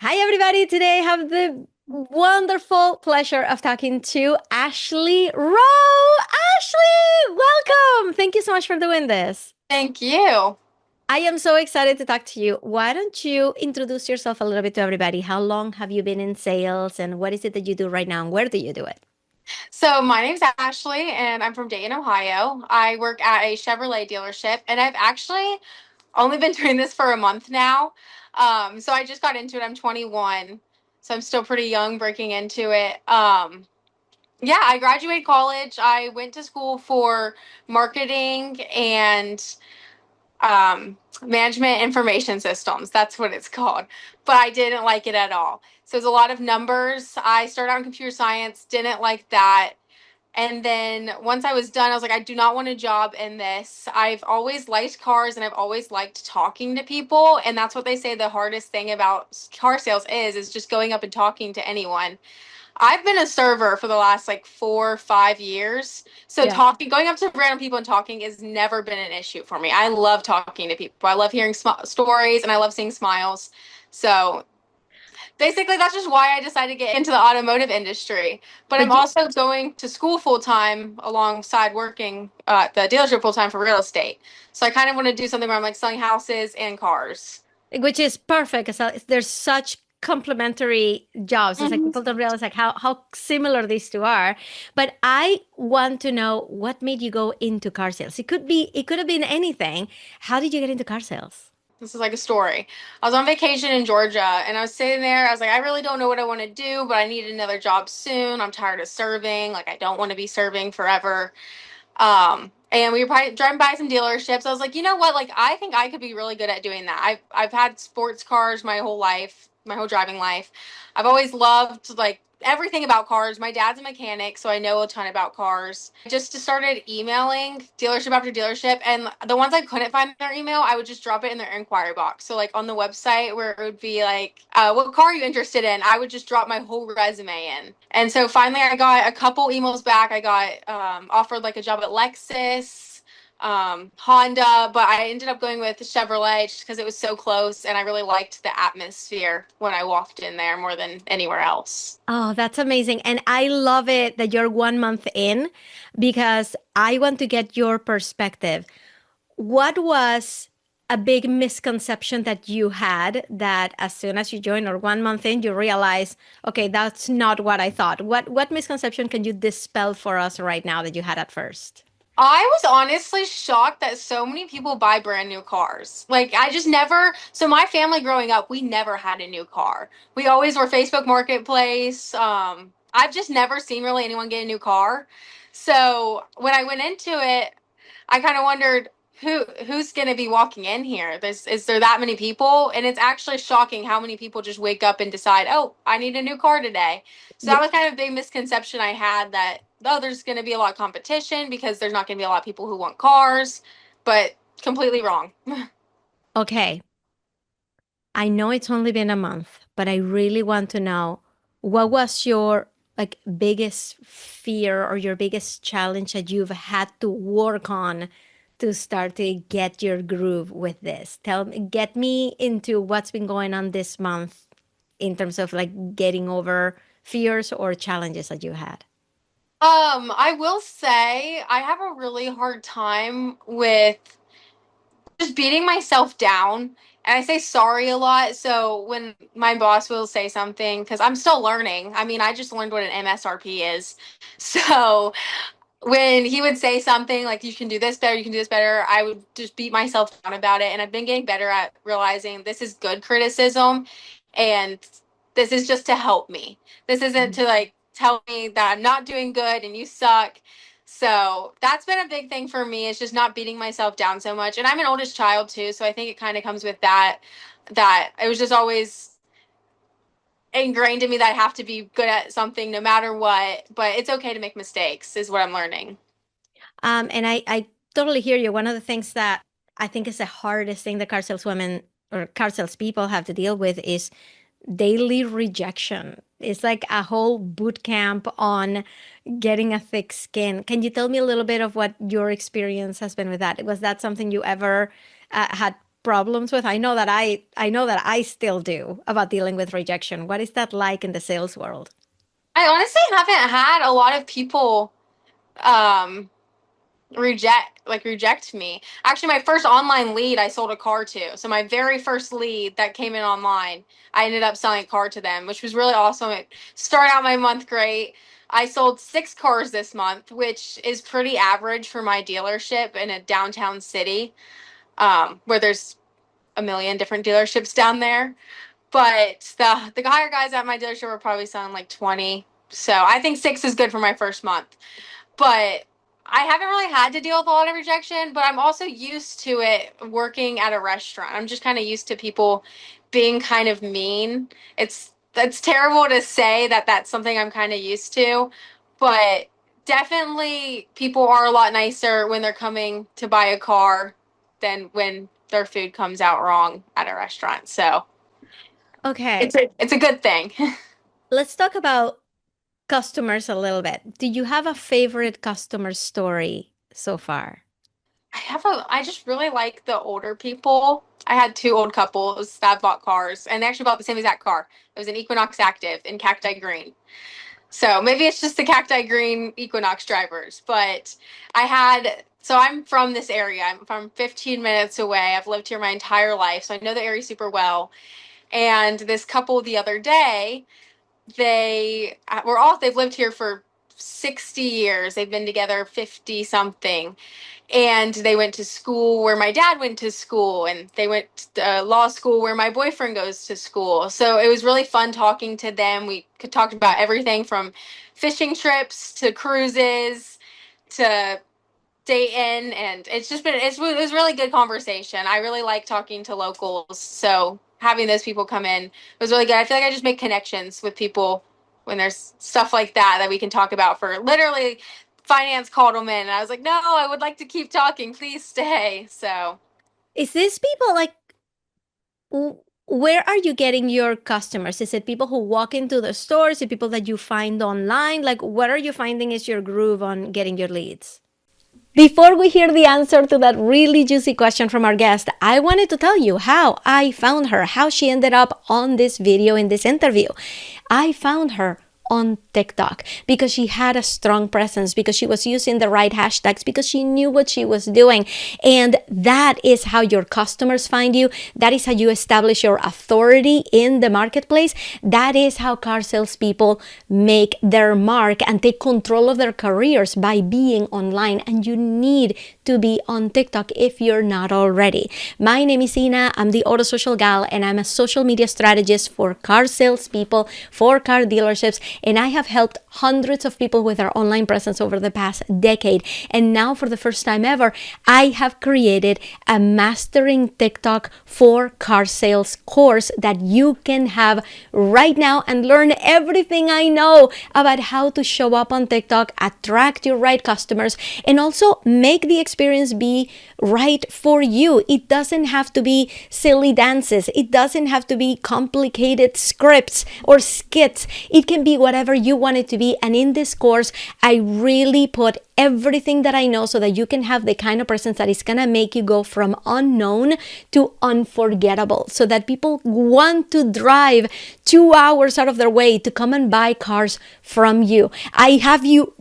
Hi, everybody. Today I have the wonderful pleasure of talking to Ashlea Roe. Ashley, welcome. Thank you so much for doing this. Thank you. I am so excited to talk to you. Why don't you introduce yourself a little bit to everybody? How long have you been in sales and what is it that you do right now and where do you do it? So my name's Ashley and I'm from Dayton, Ohio. I work at a Chevrolet dealership and I've actually only been doing this for a month now. So I just got into it. I'm 21, so I'm still pretty young breaking into it. Yeah, I graduated college. I went to school for marketing and management information systems. That's what it's called. But I didn't like it at all. So it's a lot of numbers. I started out in computer science, didn't like that. And then once I was done, I was like, I do not want a job in this. I've always liked cars and I've always liked talking to people. And that's what they say the hardest thing about car sales is just going up and talking to anyone. I've been a server for the last like 4 or 5 years. So Yeah. talking, going up to random people and talking has never been an issue for me. I love talking to people. I love hearing stories and I love seeing smiles. So basically, that's just why I decided to get into the automotive industry. But I'm But you, also going to school full time alongside working at the dealership full time for real estate. So I kind of want to do something where I'm like selling houses and cars. which is perfect because there's such complementary jobs. It's like Mhm. people don't realize like how similar these two are. But I want to know what made you go into car sales. It could have been anything. How did you get into car sales? This is like a story. I was on vacation in Georgia and I was sitting there. I was like, I really don't know what I want to do, but I need another job soon. I'm tired of serving. Like, I don't want to be serving forever. And we were probably driving by some dealerships. I was like, you know what? Like, I think I could be really good at doing that. I've had sports cars my whole life, my whole driving life. I've always loved like everything about cars. My dad's a mechanic, so I know a ton about cars. Just started emailing dealership after dealership, and the ones I couldn't find their email, I would just drop it in their inquiry box. So like on the website where it would be like, "What car are you interested in?" I would just drop my whole resume in, and so finally I got a couple emails back. I got offered like a job at Lexus, Honda, but I ended up going with Chevrolet just because it was so close and I really liked the atmosphere when I walked in there more than anywhere else. Oh, that's amazing. And I love it that you're 1 month in because I want to get your perspective. What was a big misconception that you had that as soon as you joined or 1 month in, you realize, okay, that's not what I thought. What misconception can you dispel for us right now that you had at first? I was honestly shocked that so many people buy brand new cars. Like, I just never, so my family growing up, we never had a new car. We always were Facebook Marketplace. I've just never seen really anyone get a new car. So when I went into it, I kind of wondered who's going to be walking in here. Is there that many people? And it's actually shocking how many people just wake up and decide, oh, I need a new car today. So that was kind of a big misconception I had that oh, there's going to be a lot of competition because there's not going to be a lot of people who want cars, but completely wrong. Okay, I know it's only been a month, but I really want to know what was your like biggest fear or your biggest challenge that you've had to work on to start to get your groove with this. Tell me, get me into what's been going on this month in terms of like getting over fears or challenges that you had. I will say I have a really hard time with just beating myself down. And I say sorry a lot. So when my boss will say something, because I'm still learning, I mean, I just learned what an MSRP is. So when he would say something like, you can do this better, you can do this better, I would just beat myself down about it. And I've been getting better at realizing this is good criticism and this is just to help me. This isn't to like tell me that I'm not doing good and you suck. So that's been a big thing for me. It's just not beating myself down so much. And I'm an oldest child too, so I think it kind of comes with that. That it was just always ingrained in me that I have to be good at something no matter what. But it's okay to make mistakes, is what I'm learning. And I totally hear you. One of the things that I think is the hardest thing that car saleswomen or car salespeople have to deal with is daily rejection. It's like a whole boot camp on getting a thick skin. Can you tell me a little bit of what your experience has been with that? Was that something you ever had problems with? I know that I still do about dealing with rejection. What is that like in the sales world? I honestly haven't had a lot of people um reject me. Actually, my first online lead I sold a car to. So my very first lead that came in online, I ended up selling a car to them, which was really awesome. It started out my month great. I sold 6 cars this month, which is pretty average for my dealership in a downtown city, where there's a million different dealerships down there. But the higher guys at my dealership were probably selling like 20. So I think 6 is good for my first month. But I haven't really had to deal with a lot of rejection, but I'm also used to it working at a restaurant. I'm just kind of used to people being kind of mean. That's terrible to say that that's something I'm kind of used to, but definitely people are a lot nicer when they're coming to buy a car than when their food comes out wrong at a restaurant. So Okay, it's a good thing. let's talk about customers a little bit. Do you have a favorite customer story so far? I just really like the older people. I had 2 old couples that bought cars, and they actually bought the same exact car. It was an Equinox Active in cacti green. So maybe it's just the cacti green Equinox drivers, but I'm from this area. I'm from 15 minutes away. I've lived here my entire life, so I know the area super well. And this couple the other day, they've lived here for 60 years. They've been together 50 something, and they went to school where my dad went to school, and they went to law school where my boyfriend goes to school. So it was really fun talking to them. We could talk about everything from fishing trips to cruises to Dayton, and it was really good conversation. I really like talking to locals, so having those people come in was really good. I feel like I just make connections with people when there's stuff like that we can talk about. For literally, finance called them in, and I was like, no, I would like to keep talking. Please stay. So Is this people like where are you getting your customers? Is it people who walk into the stores? Is it people that you find online? Like, what are you finding is your groove on getting your leads? Before we hear the answer to that really juicy question from our guest, I wanted to tell you how I found her, how she ended up on this video in this interview. I found her on TikTok because she had a strong presence, because she was using the right hashtags, because she knew what she was doing. And that is how your customers find you. That is how you establish your authority in the marketplace. That is how car salespeople make their mark and take control of their careers, by being online. And you need to be on TikTok if you're not already. My name is Ina. I'm the AutoSocialGal, and I'm a social media strategist for car salespeople, for car dealerships. And I have helped hundreds of people with their online presence over the past decade. And now, for the first time ever, I have created a Mastering TikTok for Car Sales course that you can have right now and learn everything I know about how to show up on TikTok, attract your right customers, and also make the experience be right for you. It doesn't have to be silly dances. It doesn't have to be complicated scripts or skits. It can be whatever you want it to be. And in this course, I really put everything that I know so that you can have the kind of presence that is going to make you go from unknown to unforgettable, so that people want to drive 2 hours out of their way to come and buy cars from you. I have you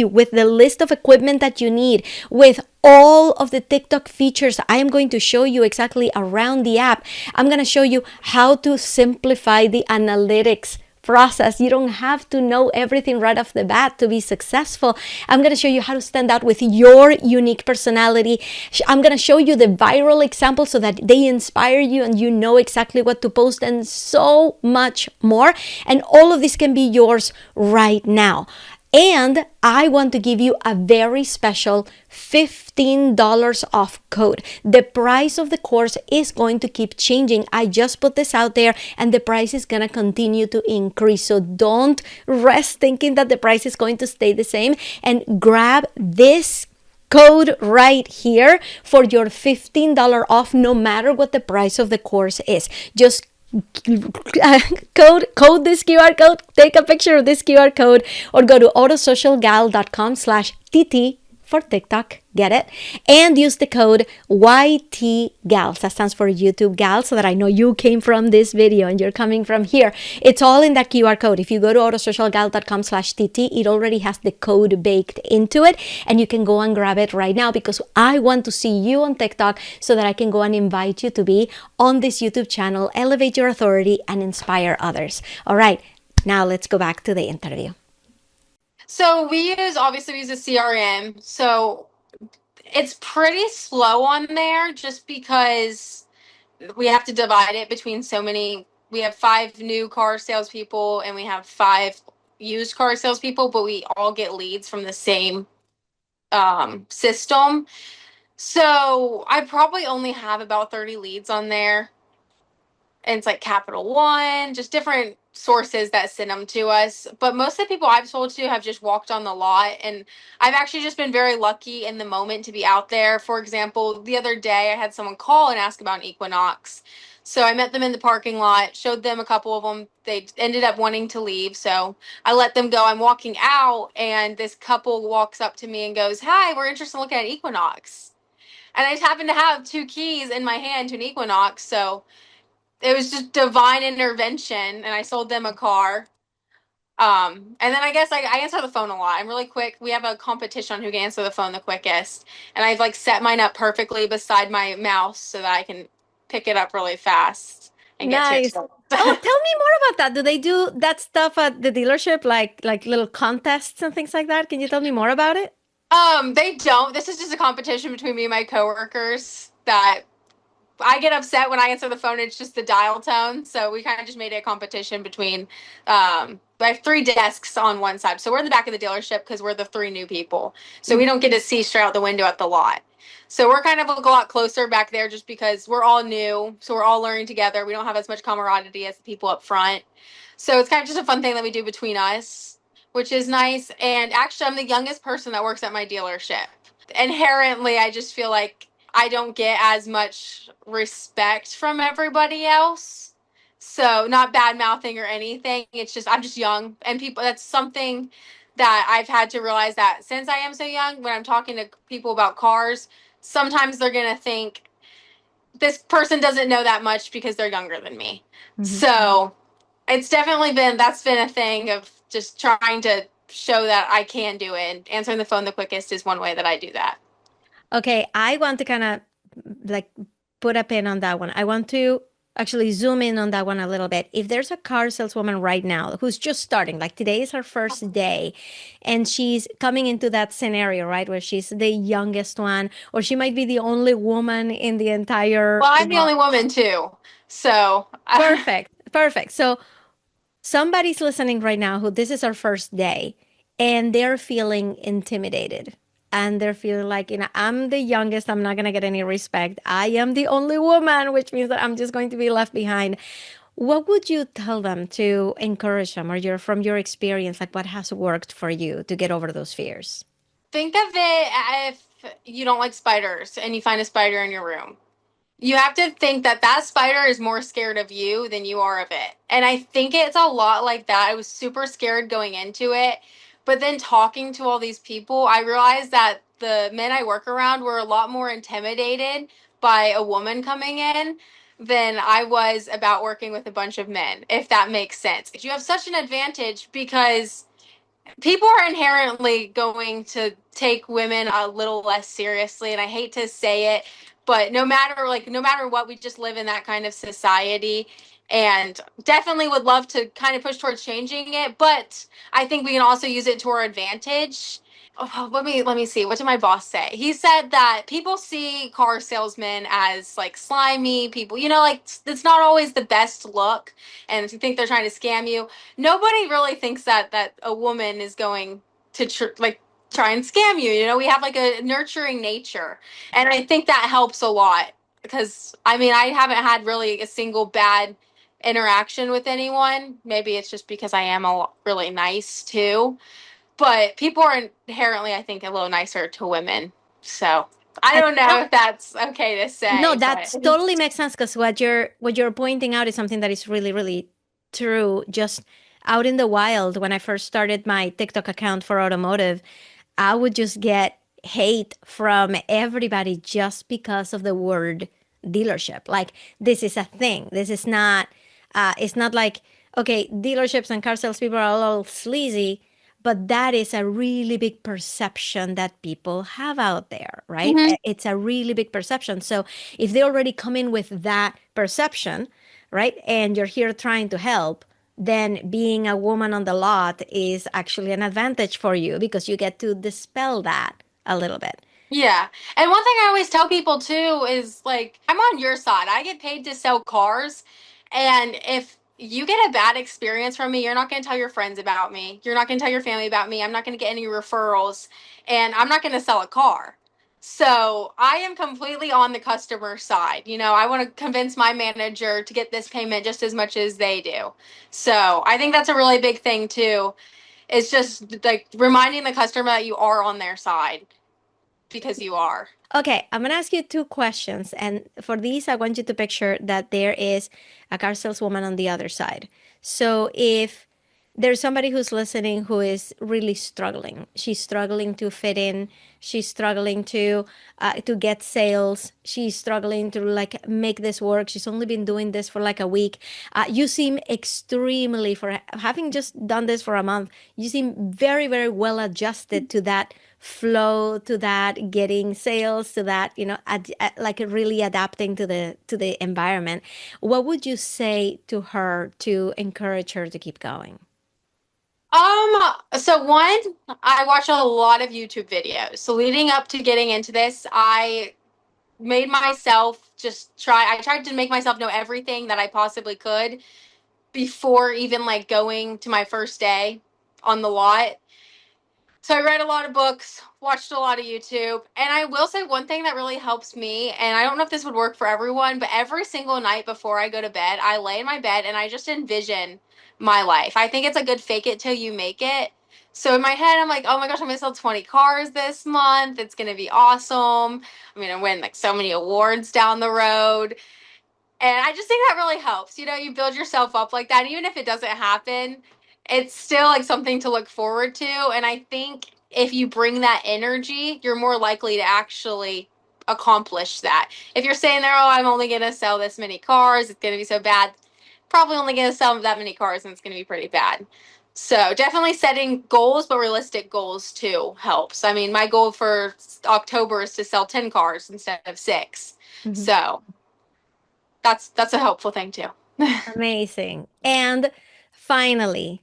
with the list of equipment that you need, with all of the TikTok features. I am going to show you exactly around the app. I'm going to show you how to simplify the analytics process. You don't have to know everything right off the bat to be successful. I'm going to show you how to stand out with your unique personality. I'm going to show you the viral examples so that they inspire you and you know exactly what to post, and so much more. And all of this can be yours right now. And I want to give you a very special $15 off code. The price of the course is going to keep changing. I just put this out there, and the price is going to continue to increase. So don't rest thinking that the price is going to stay the same, and grab this code right here for your $15 off, no matter what the price of the course is. Just code this QR code, take a picture of this QR code, or go to autosocialgal.com/TT for TikTok, get it? And use the code YTGals. That stands for YouTube Gals, so that I know you came from this video and you're coming from here. It's all in that QR code. If you go to autosocialgal.com/TT, it already has the code baked into it, and you can go and grab it right now because I want to see you on TikTok so that I can go and invite you to be on this YouTube channel, elevate your authority, and inspire others. All right, now let's go back to the interview. So we use a CRM. So it's pretty slow on there just because we have to divide it between so many. We have 5 new car salespeople and we have 5 used car salespeople, but we all get leads from the same system. So I probably only have about 30 leads on there, and it's like Capital One, just different sources that send them to us. But most of the people I've sold to have just walked on the lot, and I've actually just been very lucky in the moment to be out there. For example, the other day I had someone call and ask about an Equinox. So I met them in the parking lot, showed them a couple of them. They ended up wanting to leave, so I let them go. I'm walking out, and this couple walks up to me and goes, "Hi, we're interested in looking at Equinox." And I just happened to have 2 keys in my hand to an Equinox, so it was just divine intervention, and I sold them a car. And then I guess I answer the phone a lot. I'm really quick. We have a competition on who can answer the phone the quickest, and I've like set mine up perfectly beside my mouse so that I can pick it up really fast and get to it. Nice. Oh, tell me more about that. Do they do that stuff at the dealership, like little contests and things like that? Can you tell me more about it? They don't. This is just a competition between me and my coworkers that I get upset when I answer the phone. It's just the dial tone. So we kind of just made it a competition between. I have 3 desks on one side, so we're in the back of the dealership because we're the 3 new people. So we Mhm. don't get to see straight out the window at the lot. So we're kind of a lot closer back there, just because we're all new. So we're all learning together. We don't have as much camaraderie as the people up front. So it's kind of just a fun thing that we do between us, which is nice. And actually, I'm the youngest person that works at my dealership. Inherently, I just feel like I don't get as much respect from everybody else. So, not bad mouthing or anything. It's just, I'm just young. And people, that's something that I've had to realize, that since I am so young, when I'm talking to people about cars, sometimes they're going to think this person doesn't know that much because they're younger than me. Mhm. So, it's definitely that's been a thing of just trying to show that I can do it. And answering the phone the quickest is one way that I do that. Okay, I want to kind of like put a pin on that one. I want to actually zoom in on that one a little bit. If there's a car saleswoman right now who's just starting, like today is her first day, and she's coming into that scenario, right, where she's the youngest one, or she might be the only woman in the entire Well, I'm the lot. only woman too. So, Perfect. Perfect. So somebody's listening right now who this is our first day and they're feeling intimidated and they're feeling like, I'm the youngest, I'm not going to get any respect. I am the only woman, which means that I'm just going to be left behind. What would you tell them to encourage them, or from your experience, like what has worked for you to get over those fears? think of it if you don't like spiders and you find a spider in your room. You have to think that that spider is more scared of you than you are of it. And I think it's a lot like that. I was super scared going into it. But then talking to all these people, I realized that the men I work around were a lot more intimidated by a woman coming in than I was about working with a bunch of men, if that makes sense. You have such an advantage because people are inherently going to take women a little less seriously, and I hate to say it, but no matter what, we just live in that kind of society, and definitely would love to kind of push towards changing it, but I think we can also use it to our advantage. Oh, let me see. What did my boss say? He said that people see car salesmen as like slimy people. Like it's not always the best look, and if you think they're trying to scam you, nobody really thinks that a woman is going to try and scam you. We have like a nurturing nature, and I think that helps a lot because I mean I haven't had really a single bad interaction with anyone. Maybe it's just because I am really nice too, but people are inherently, I think, a little nicer to women. So I And don't no, know if that's okay to no, say, but that totally makes sense because what you're pointing out is something that is really, really true. Just out in the wild, when I first started my TikTok account for automotive, I would just get hate from everybody just because of the word dealership. Like this is a thing. This is not it's not like okay, dealerships and car salespeople are all sleazy, but that is a really big perception that people have out there, right? Hmm. It's a really big perception. So if they already come in with that perception, right, and you're here trying to help, then being a woman on the lot is actually an advantage for you because you get to dispel that a little bit. Yeah. And one thing I always tell people too is like, I'm on your side. I get paid to sell cars. And if you get a bad experience from me, you're not going to tell your friends about me. You're not going to tell your family about me. I'm not going to get any referrals. And I'm not going to sell a car. So I am completely on the customer side. You know, I want to convince my manager to get this payment just as much as they do. So I think that's a really big thing too. It's just like reminding the customer that you are on their side because you are. Okay, I'm gonna ask you two questions, and for these, I want you to picture that there is a car saleswoman on the other side. So if there's somebody who's listening who is really struggling, she's struggling to fit in, she's struggling to get sales, she's struggling to like make this work. She's only been doing this for like a week. You seem extremely for having just done this for a month. You seem very, very well adjusted to that flow, to that getting sales, to that like really adapting to the environment. What would you say to her to encourage her to keep going? So one, I watch a lot of YouTube videos. So leading up to getting into this, I made myself I tried to make myself know everything that I possibly could before even like going to my first day on the lot. So I read a lot of books, watched a lot of YouTube, and I will say one thing that really helps me, and I don't know if this would work for everyone, but every single night before I go to bed, I lay in my bed and I just envision my life. I think it's a good fake it till you make it. So in my head, I'm like, oh my gosh, I'm gonna sell 20 cars this month. It's gonna be awesome. I'm gonna win like so many awards down the road. And I just think that really helps. You know, you build yourself up like that. Even if it doesn't happen, it's still like something to look forward to. And I think if you bring that energy, you're more likely to actually accomplish that. If you're saying there, oh, I'm only going to sell this many cars, it's going to be so bad, probably only going to sell that many cars and it's going to be pretty bad. So definitely setting goals, but realistic goals too helps. I mean, my goal for October is to sell 10 cars instead of six. Mhm. So that's a helpful thing too. Amazing. And finally,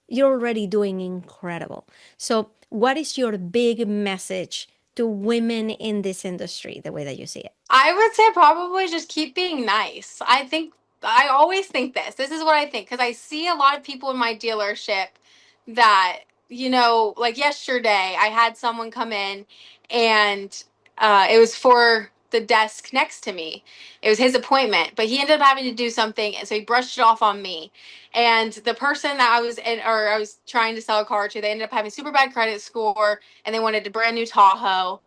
you're already doing incredible. So, what is your big message to women in this industry, the way that you see it? I would say probably just keep being nice. I think I always think this. This is what I think because I see a lot of people in my dealership that, you know, like yesterday I had someone come in and it was for the desk next to me. It was his appointment, but he ended up having to do something and so he brushed it off on me. And the person that I was trying to sell a car to, they ended up having super bad credit score and they wanted a brand new Tahoe.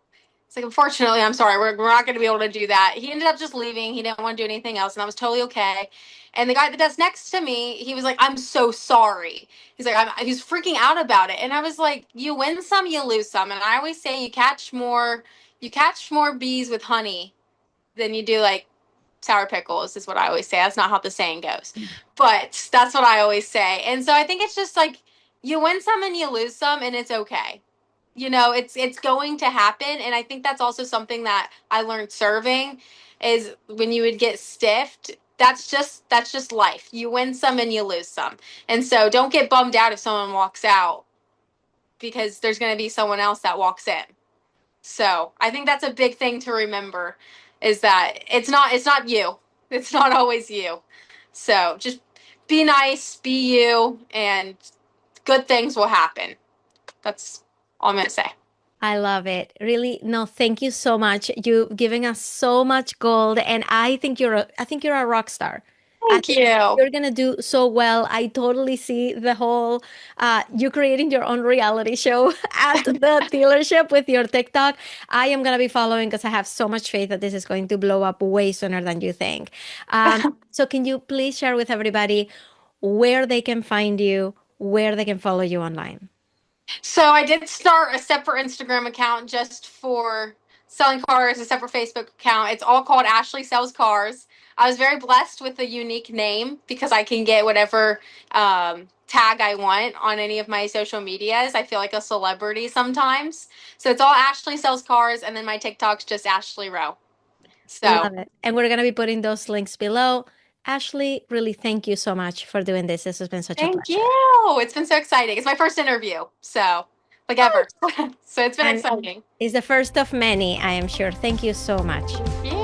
It's like, unfortunately, I'm sorry, we're not going to be able to do that. He ended up just leaving. He didn't want to do anything else, and that was totally okay. And the guy at the desk next to me, he was like, I'm so sorry. He's like, he's freaking out about it. And I was like, you win some, you lose some. And I always say you catch more bees with honey than you do like sour pickles, is what I always say. That's not how the saying goes. But that's what I always say. And so I think it's just like you win some and you lose some, and it's okay. You know, it's going to happen. And I think that's also something that I learned serving is when you would get stiffed, that's just life. You win some and you lose some. And so don't get bummed out if someone walks out because there's going to be someone else that walks in. So I think that's a big thing to remember is that it's not you. It's not always you. So just be nice, be you, and good things will happen. That's all I'm gonna say. I love it. Really, no, thank you so much. You giving us so much gold, and I think you're a rock star. I Thank think you. you're gonna do so well. I totally see the whole you creating your own reality show at the dealership with your TikTok. I am gonna be following because I have so much faith that this is going to blow up way sooner than you think. So can you please share with everybody where they can find you, where they can follow you online? So I did start a separate Instagram account just for selling cars, a separate Facebook account. It's all called Ashley Sells Cars. I was very blessed with a unique name because I can get whatever tag I want on any of my social medias. I feel like a celebrity sometimes. So it's all Ashley Sells Cars, and then my TikTok's just Ashley Roe. So Love it. And we're going to be putting those links below. Ashley, really thank you so much for doing this. This has been such a thank pleasure. you. It's been so exciting. It's my first interview. So, like ever. So it's been And exciting. it's the first of many, I am sure. Thank you so much. Yeah.